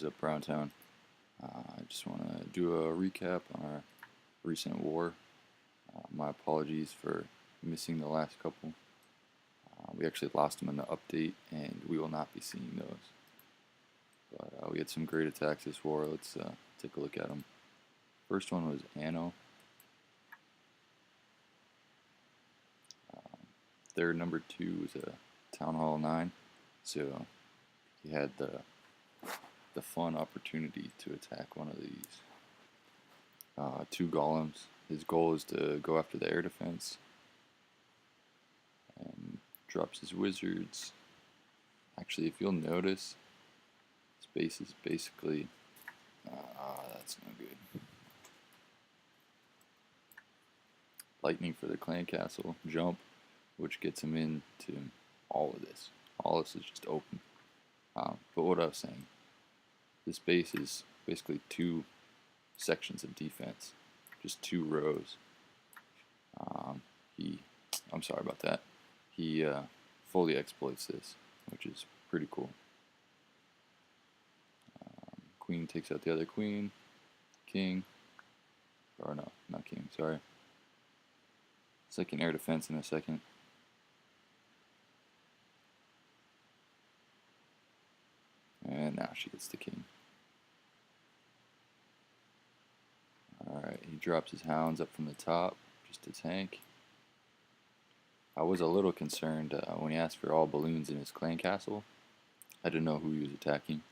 Up Browntown. I just want to do a recap on our recent war. My apologies for missing the last couple. We actually lost them in the update, and we will not be seeing those. But we had some great attacks this war. Let's take a look at them. First one was Anno. Their number 2 was a Town Hall 9, so he had the fun opportunity to attack one of these. 2 golems. His goal is to go after the air defense. And drops his wizards. Actually, if you'll notice, his base is basically... that's no good. Lightning for the clan castle. Jump, which gets him into all of this. All this is just open. But what I was saying, this base is basically 2 sections of defense, just 2 rows. I'm sorry about that. He fully exploits this, which is pretty cool. Queen takes out the other queen. King, or no, not king, sorry. Second air defense in a second. And now she gets the king. Alright, he drops his hounds up from the top, just to tank. I was a little concerned when he asked for all balloons in his clan castle. I didn't know who he was attacking.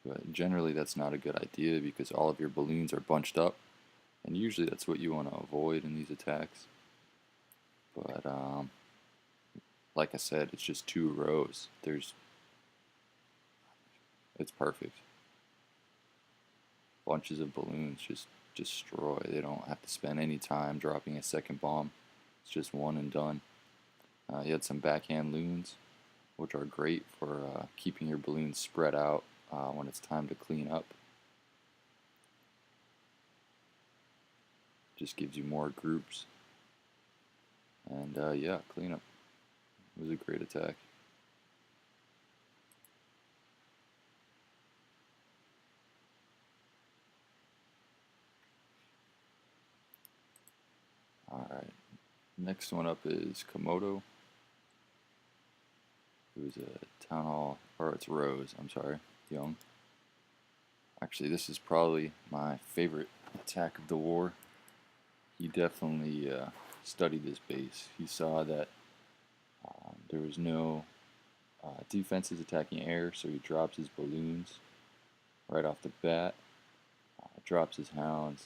But generally that's not a good idea because all of your balloons are bunched up. And usually that's what you want to avoid in these attacks. But like I said, it's just 2 rows. It's perfect. Bunches of balloons just destroy. They don't have to spend any time dropping a second bomb. It's just one and done. You had some backhand loons, which are great for keeping your balloons spread out when it's time to clean up. Just gives you more groups. And yeah, cleanup. It was a great attack. Alright, next one up is Komodo. It was a town hall, or it's Rose, I'm sorry, Young. Actually, this is probably my favorite attack of the war. He definitely studied this base. He saw that there was no defenses attacking air, so he drops his balloons right off the bat, drops his hounds.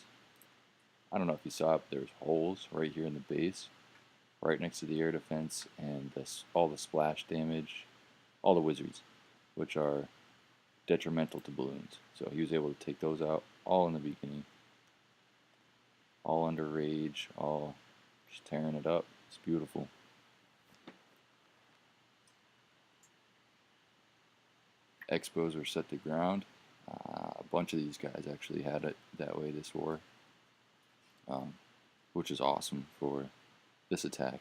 I don't know if you saw it, but there's holes right here in the base, right next to the air defense, and all the splash damage, all the wizards, which are detrimental to balloons. So he was able to take those out all in the beginning, all under rage, all just tearing it up. It's beautiful. Expos were set to ground. A bunch of these guys actually had it that way this war, which is awesome for this attack.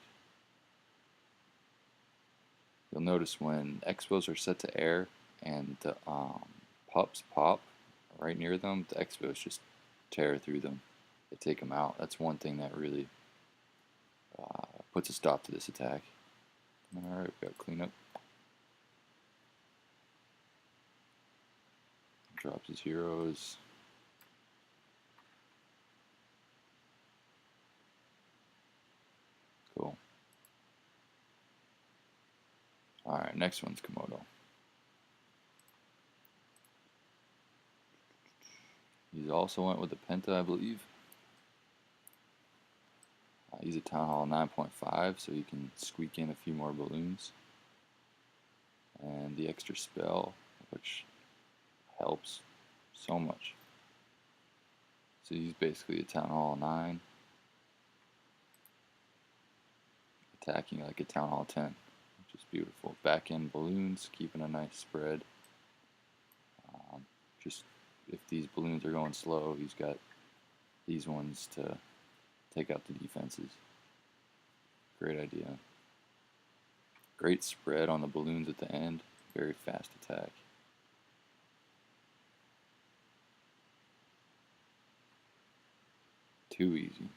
You'll notice when expos are set to air and the pups pop right near them, the expos just tear through them. They take them out. That's one thing that really puts a stop to this attack. Alright, we got cleanup. Drops his heroes. Cool. Alright, next one's Komodo. He's also went with the Penta, I believe. He's a Town Hall 9.5, so you can squeak in a few more balloons. And the extra spell, which helps so much. So he's basically a Town Hall 9, attacking like a Town Hall 10, which is beautiful. Back end balloons, keeping a nice spread. Just if these balloons are going slow, he's got these ones to take out the defenses. Great idea. Great spread on the balloons at the end. Very fast attack. Too easy.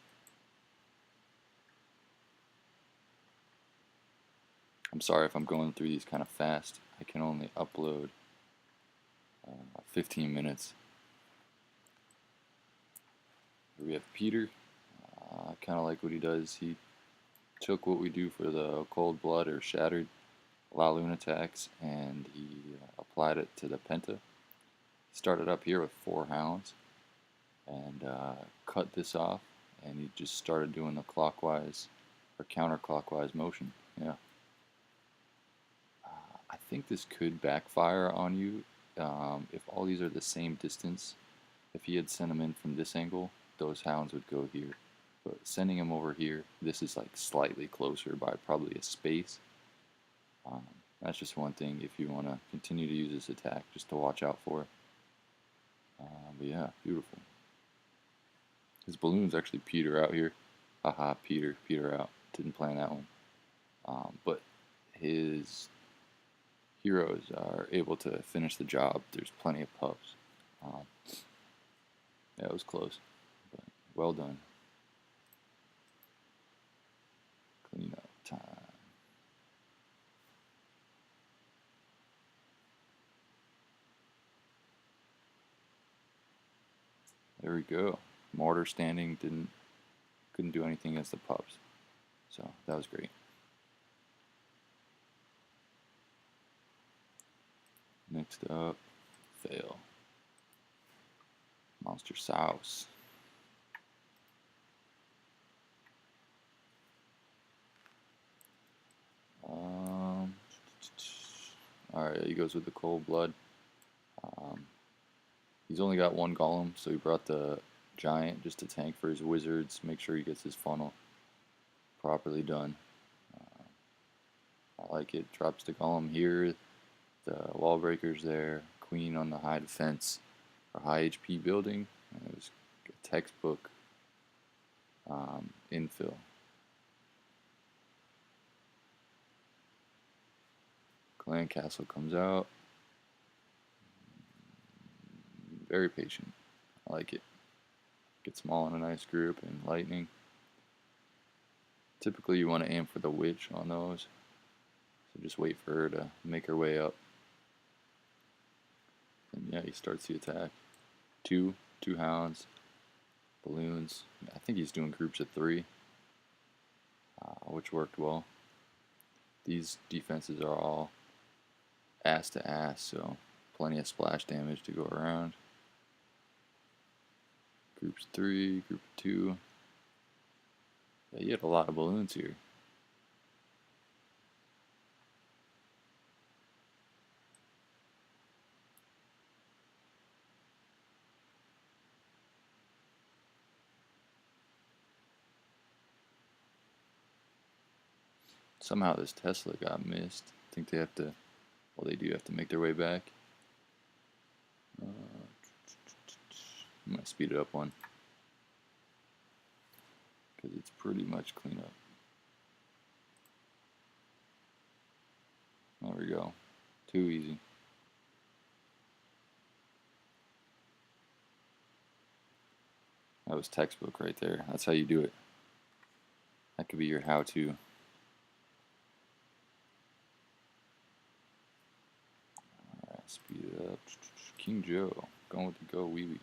I'm sorry if I'm going through these kind of fast. I can only upload 15 minutes. Here we have Peter. I kind of like what he does. He took what we do for the Cold Blood or Shattered La Luna attacks and he applied it to the Penta. Started up here with 4 hounds and cut this off, and he just started doing the clockwise or counterclockwise motion. Yeah. I think this could backfire on you if all these are the same distance. If he had sent them in from this angle, those hounds would go here. But sending him over here, this is like slightly closer by probably a space. That's just one thing if you want to continue to use this attack, just to watch out for. But yeah, beautiful. His balloons actually peter out here. Haha, peter out. Didn't plan that one. But his heroes are able to finish the job. There's plenty of pups. Yeah, it was close, but well done. Clean up time. There we go. Mortar standing couldn't do anything against the pups, so that was great. Next up, fail. Monster Sauce. Alright, he goes with the Cold Blood. He's only got 1 golem, so he brought the giant just to tank for his wizards, make sure he gets his funnel properly done. I like it. Drops the golem here, the wall breakers there, queen on the high defense or high HP building. And it was a textbook infill. Clan Castle comes out. Very patient. I like it. Gets them all in a nice group and lightning. Typically you want to aim for the witch on those. So just wait for her to make her way up. And yeah, he starts the attack. Two hounds, balloons. I think he's doing groups of 3, which worked well. These defenses are all ass to ass, so plenty of splash damage to go around. Groups 3, group 2. Yeah, you had a lot of balloons here. Somehow this Tesla got missed. I think they have to, well, they do have to make their way back. I'm going to speed it up one, because it's pretty much clean up. There we go. Too easy. That was textbook right there. That's how you do it. That could be your how-to. Alright, speed it up. King Joe. Going with the go wee wee.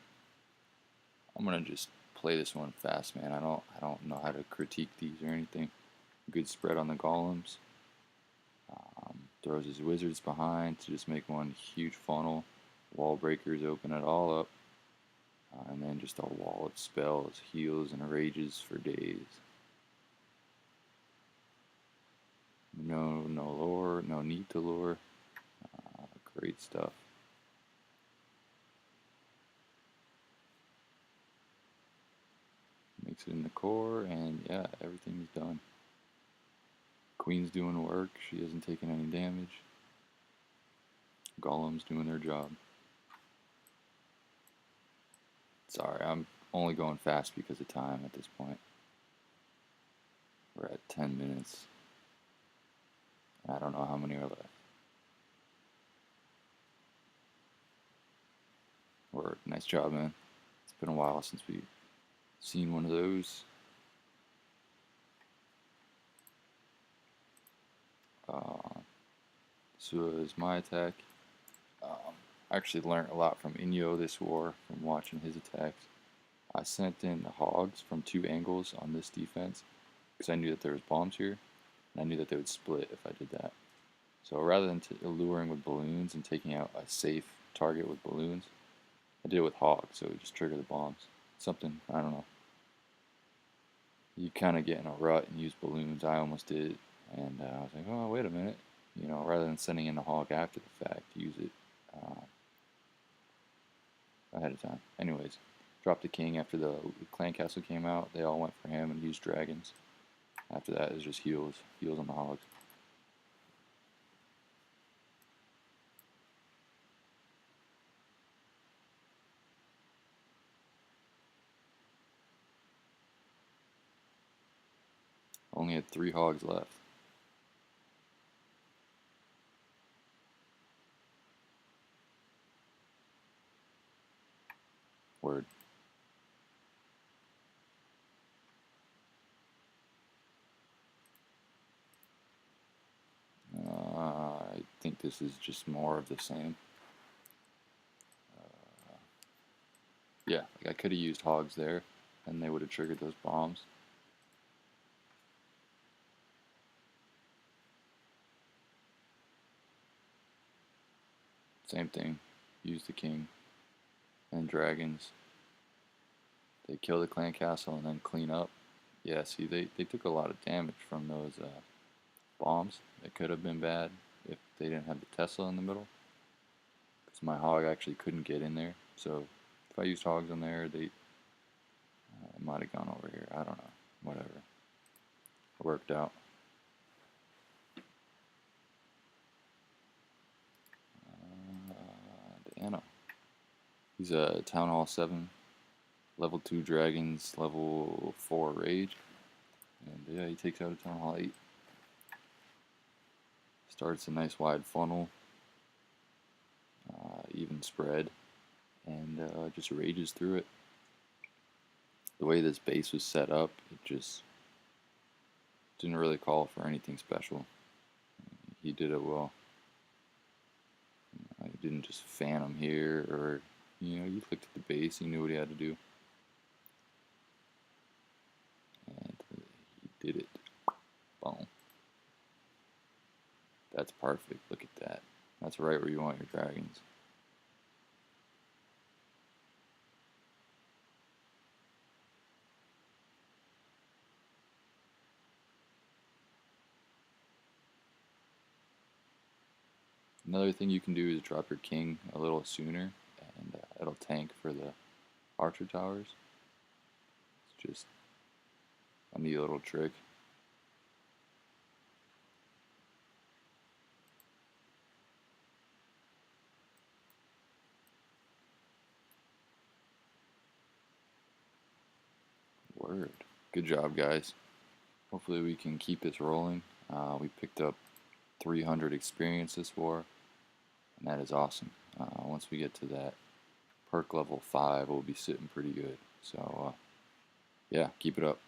I'm gonna just play this one fast, man. I don't know how to critique these or anything. Good spread on the golems. Throws his wizards behind to just make one huge funnel. Wall breakers open it all up. And then just a wall of spells, heals, and rages for days. No lore, no need to lore. Great stuff. Makes it in the core, and yeah, everything's done. Queen's doing work, she hasn't taken any damage. Golem's doing their job. Sorry, I'm only going fast because of time at this point. We're at 10 minutes. I don't know how many are left. Nice job, man. It's been a while since we seen one of those. This was my attack. I actually learned a lot from Inyo this war from watching his attacks. I sent in the hogs from 2 angles on this defense because I knew that there was bombs here, and I knew that they would split if I did that. So rather than alluring with balloons and taking out a safe target with balloons, I did it with hogs, so it would just trigger the bombs. Something, I don't know. You kind of get in a rut and use balloons. I almost did, and I was like, oh, wait a minute. You know, rather than sending in the hog after the fact, use it ahead of time. Anyways, dropped the king after the clan castle came out. They all went for him and used dragons. After that, it was just heals on the hogs. Only had 3 hogs left. Word. I think this is just more of the same. Yeah, like I could have used hogs there, and they would have triggered those bombs. Same thing. Use the king and dragons. They kill the clan castle and then clean up. Yeah, see, they took a lot of damage from those bombs. It could have been bad if they didn't have the Tesla in the middle. Because my hog actually couldn't get in there. So if I used hogs on there, it might have gone over here. I don't know. Whatever. It worked out. Anna. He's a Town Hall 7, level 2 dragons, level 4 rage. And yeah, he takes out a Town Hall 8. Starts a nice wide funnel, even spread, and just rages through it. The way this base was set up, it just didn't really call for anything special. He did it well. He didn't just fan him here, or, you know, he looked at the base, he knew what he had to do. And he did it. Boom. That's perfect. Look at that. That's right where you want your dragons. Another thing you can do is drop your king a little sooner, and it'll tank for the archer towers. It's just a neat little trick. Word. Good job, guys. Hopefully we can keep this rolling. We picked up 300 experience this war, and that is awesome. Once we get to that perk level 5, we'll be sitting pretty good. So, yeah, keep it up.